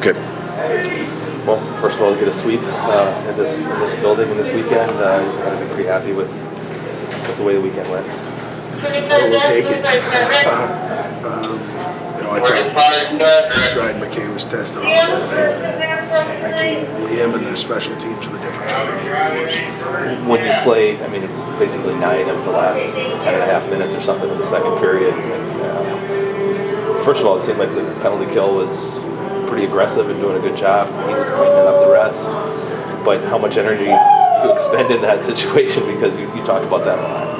Okay. Well, first of all, to get a sweep in this building in this weekend, I had to be pretty happy with the way the weekend went. We'll take it. I thought Dryden McKay was tested on tonight. Liam and the special teams are the difference for the game. When you played, I mean, it was basically 9 of the last 10.5 minutes or something in the second period. And, first of all, it seemed like the penalty kill was pretty aggressive and doing a good job. He was cleaning up the rest. But how much energy you expend in that situation, because you talked about that a lot.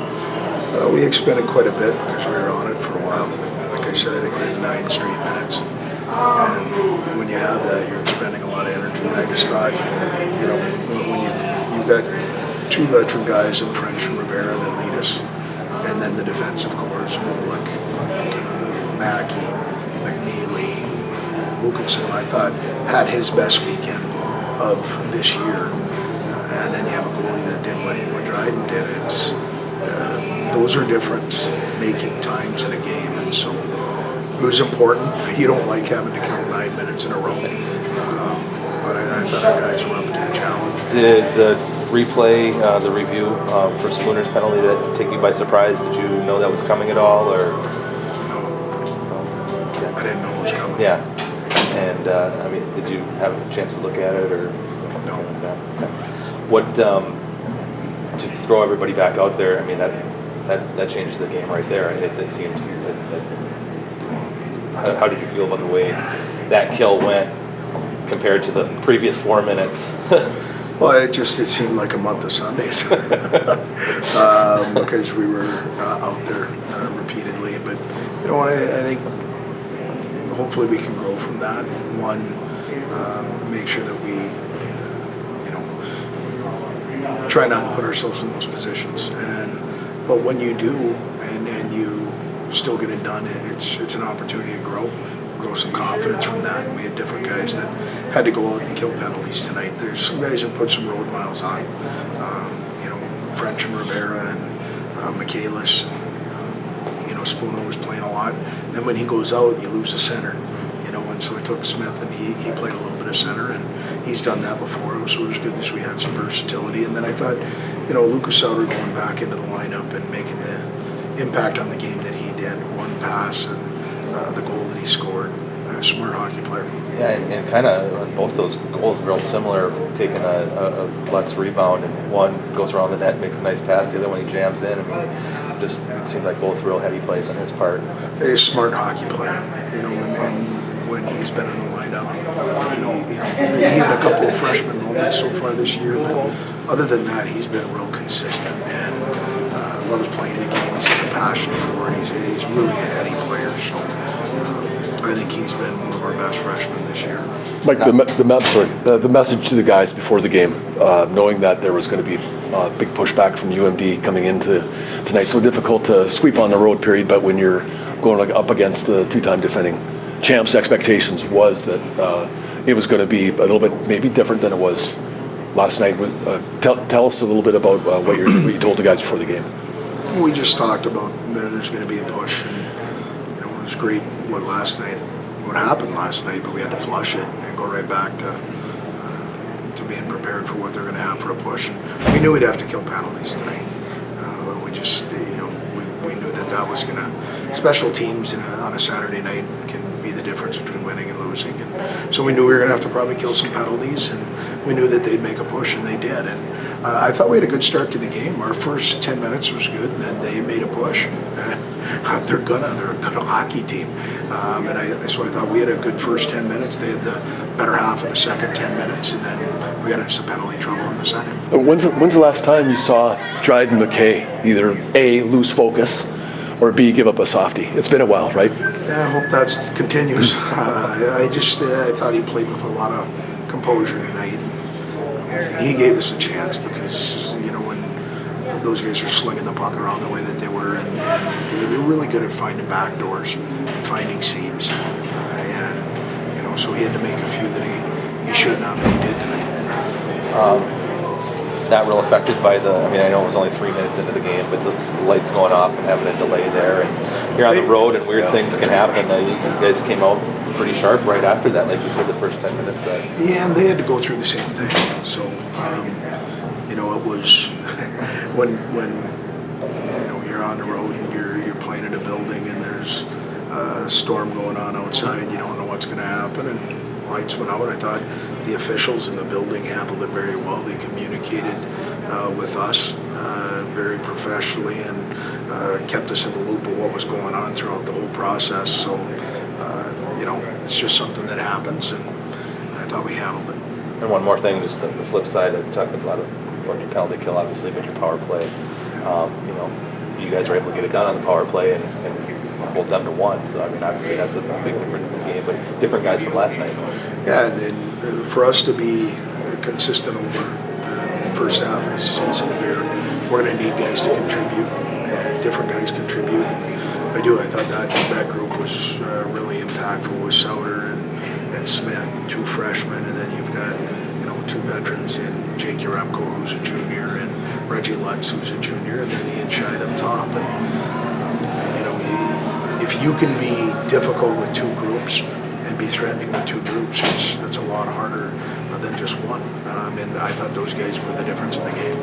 We expended quite a bit because we were on it for a while. Like I said, I think we had 9 straight minutes. And when you have that, you're expending a lot of energy. And I just thought, when you've got 2 veteran guys in French and Rivera that lead us, and then the defensive cores, Molik, Mackey, McNeely, Wilkinson, I thought had his best weekend of this year. And then you have a goalie that did what Dryden did. Those are difference-making times in a game, and so it was important. You don't like having to kill 9 minutes in a row, but I thought our guys were up to the challenge. Did the replay, the review for Spooner's penalty, that take you by surprise? Did you know that was coming at all, or? No, I didn't know it was coming. Yeah, and I mean, did you have a chance to look at it, or? No. Okay. What to throw everybody back out there? I mean, that changes the game right there. It seems. How did you feel about the way that kill went compared to the previous 4 minutes? Well, it seemed like a month of Sundays because we were out there repeatedly. But you know what? I think hopefully we can grow from that. One, make sure that we try not to put ourselves in those positions. But when you do, and you still get it done, it's an opportunity to grow some confidence from that. And we had different guys that had to go out and kill penalties tonight. There's some guys that put some road miles on. French and Rivera and Michaelis. Spooner was playing a lot. Then when he goes out, you lose the center. And so I took Smith, and he played a little bit of center, and he's done that before, so it was good that we had some versatility. And then I thought, Lucas Sauter going back into the lineup and making the impact on the game that he did, 1 pass and the goal that he scored, a smart hockey player. Yeah, and kind of on both those goals, real similar, taking a Lutz rebound, and one goes around the net, makes a nice pass, the other one he jams in. I mean, just seemed like both real heavy plays on his part. He's a smart hockey player, and when he's been in the lineup, he had a couple of freshman moments so far this year, but other than that, he's been real consistent and loves playing the game. He's got a passion for it. He's really a heady player, so I think he's been one of our best freshmen this year. Mike, the message to the guys before the game, knowing that there was going to be a big pushback from UMD coming into tonight, so difficult to sweep on the road period, but when you're going up against the 2-time defending champs, expectations was that it was going to be a little bit maybe different than it was last night. Tell us a little bit about what you told the guys before the game. We just talked about there's going to be a push, and it was great what happened last night, but we had to flush it and go right back to being prepared for what they're going to have for a push. And we knew we'd have to kill penalties tonight. We knew that was going to. Special teams on a Saturday night can be the difference between winning and losing, and so we knew we were going to have to probably kill some penalties, and we knew that they'd make a push, and they did. And I thought we had a good start to the game. Our first 10 minutes was good, and then they made a push. They're a good hockey team, so I thought we had a good first 10 minutes. They had the better half of the second 10 minutes, and then we got into some penalty trouble in the second. When's the last time you saw Dryden McKay either A, lose focus, or B, give up a softie? It's been a while, right? Yeah, I hope that continues. I thought he played with a lot of composure tonight. He gave us a chance because, when those guys are slinging the puck around the way that they were, and they're really good at finding back doors and finding seams. So he had to make a few that he should not, but he did tonight. not real affected by I mean, I know it was only 3 minutes into the game, but the lights going off and having a delay there, and you're on the road and weird things can happen. You guys came out pretty sharp right after that, like you said, the first 10 minutes. Yeah, and they had to go through the same thing. So, it was when you're on the road and you're playing in a building and there's a storm going on outside, you don't know what's going to happen, and lights went out. I thought the officials in the building handled it very well. They communicated with us very professionally and kept us in the loop of what was going on throughout the whole process. So, it's just something that happens, and I thought we handled it. And one more thing, just the flip side of talking about your penalty kill, obviously, but your power play. You guys were able to get it done on the power play and hold them to 1. So, I mean, obviously that's a big difference in the game, but different guys from last night. Yeah, and for us to be consistent over the first half of the season here, we're going to need guys to contribute, and different guys contribute. I thought that group was really impactful with Souter and Smith, 2 freshmen, and then you've got 2 veterans in Jake Yaremko, who's a junior, and Reggie Lutz, who's a junior, and then Ian Scheid up top. And if you can be difficult with 2 groups and be threatening with 2 groups, that's a lot harder than just one. And I thought those guys were the difference in the game.